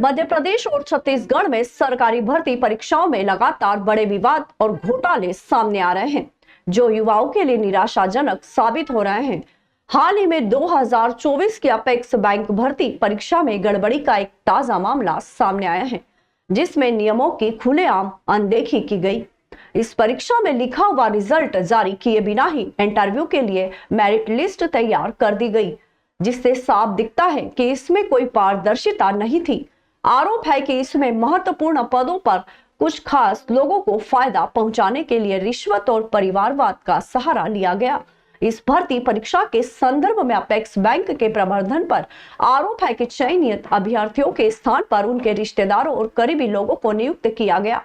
मध्य प्रदेश और छत्तीसगढ़ में सरकारी भर्ती परीक्षाओं में लगातार बड़े विवाद और घोटाले सामने आ रहे हैं, जो युवाओं के लिए निराशाजनक साबित हो रहे हैं। हाल ही में 2024 की अपेक्स बैंक भर्ती परीक्षा में गड़बड़ी का एक ताजा मामला सामने आया है, जिसमें नियमों की खुलेआम अनदेखी की गई। इस परीक्षा में लिखा हुआ रिजल्ट जारी किए बिना ही इंटरव्यू के लिए मेरिट लिस्ट तैयार कर दी गई, जिससे साफ दिखता है कि इसमें कोई पारदर्शिता नहीं थी। आरोप है कि इसमें महत्वपूर्ण पदों पर कुछ खास लोगों को फायदा पहुंचाने के लिए रिश्वत और परिवारवाद का सहारा लिया गया। इस भर्ती परीक्षा के संदर्भ में अपेक्स बैंक के प्रबंधन पर आरोप है कि चयनित अभ्यर्थियों के स्थान पर उनके रिश्तेदारों और करीबी लोगों को नियुक्त किया गया।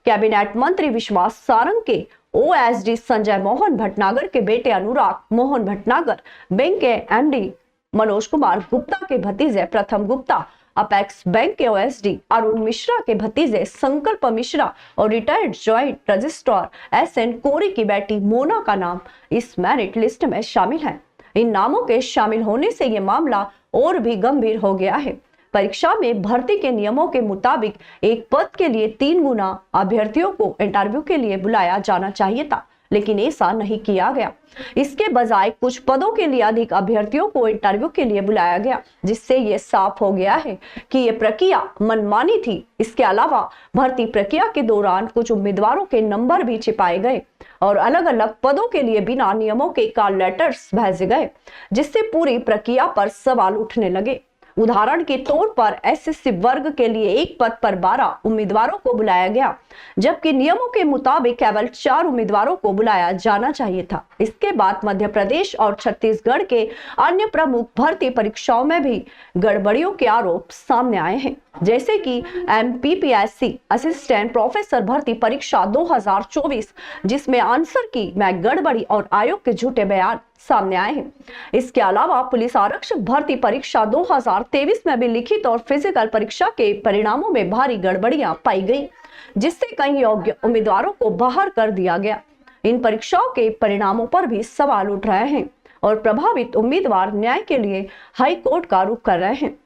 कैबिनेट मंत्री विश्वास सारंग के ओएसडी संजय मोहन भटनागर के बेटे अनुराग मोहन भटनागर, बैंक के एमडी मनोज कुमार गुप्ता के भतीजे प्रथम गुप्ता, अपेक्स बैंक के ओएसडी अरुण मिश्रा के भतीजे संकल्प मिश्रा और रिटायर्ड ज्वाइंट रजिस्ट्रार एसएन कोरी की बेटी मोना का नाम इस मेरिट लिस्ट में शामिल है। इन नामों के शामिल होने से ये मामला और भी गंभीर हो गया है। परीक्षा में भर्ती के नियमों के मुताबिक एक पद के लिए 3 गुना अभ्यर्थियों को इंटरव्यू के लिए बुलाया जाना चाहिए था, लेकिन ऐसा नहीं किया गया। इसके बजाय कुछ पदों के लिए अधिक अभ्यर्थियों को इंटरव्यू के लिए बुलाया गया, जिससे ये साफ हो गया है कि ये प्रक्रिया मनमानी थी। इसके अलावा भर्ती प्रक्रिया के दौरान कुछ उम्मीदवारों के नंबर भी छिपाए गए और अलग अलग पदों के लिए बिना नियमों के कॉल लेटर्स भेजे गए, जिससे पूरी प्रक्रिया पर सवाल उठने लगे। उदाहरण के तौर पर एसएससी वर्ग के लिए एक पद पर 12 उम्मीदवारों को बुलाया गया, जबकि नियमों के मुताबिक केवल 4 उम्मीदवारों को बुलाया जाना चाहिए था। इसके बाद मध्य प्रदेश और छत्तीसगढ़ के अन्य प्रमुख भर्ती परीक्षाओं में भी गड़बड़ियों के आरोप सामने आए हैं, जैसे कि एमपीपीएससी असिस्टेंट प्रोफेसर भर्ती परीक्षा 2024, जिसमें आंसर की में गड़बड़ी और आयोग के झूठे बयान सामने आए हैं। इसके अलावा पुलिस आरक्षक भर्ती परीक्षा 2023 में भी लिखित और फिजिकल परीक्षा के परिणामों में भारी गड़बड़ियां पाई गई, जिससे कई योग्य उम्मीदवारों को बाहर कर दिया गया। इन परीक्षाओं के परिणामों पर भी सवाल उठ रहे हैं और प्रभावित उम्मीदवार न्याय के लिए हाई कोर्ट का रुख कर रहे हैं।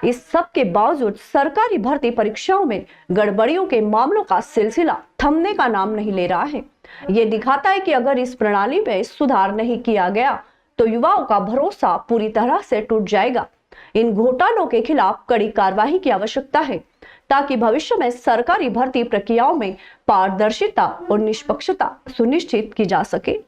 इस सब के बावजूद सरकारी भर्ती परीक्षाओं में गड़बड़ियों के मामलों का सिलसिला थमने का नाम नहीं ले रहा है। ये दिखाता है कि अगर इस प्रणाली में सुधार नहीं किया गया तो युवाओं का भरोसा पूरी तरह से टूट जाएगा। इन घोटालों के खिलाफ कड़ी कार्रवाई की आवश्यकता है, ताकि भविष्य में सरकारी भर्ती प्रक्रियाओं में पारदर्शिता और निष्पक्षता सुनिश्चित की जा सके।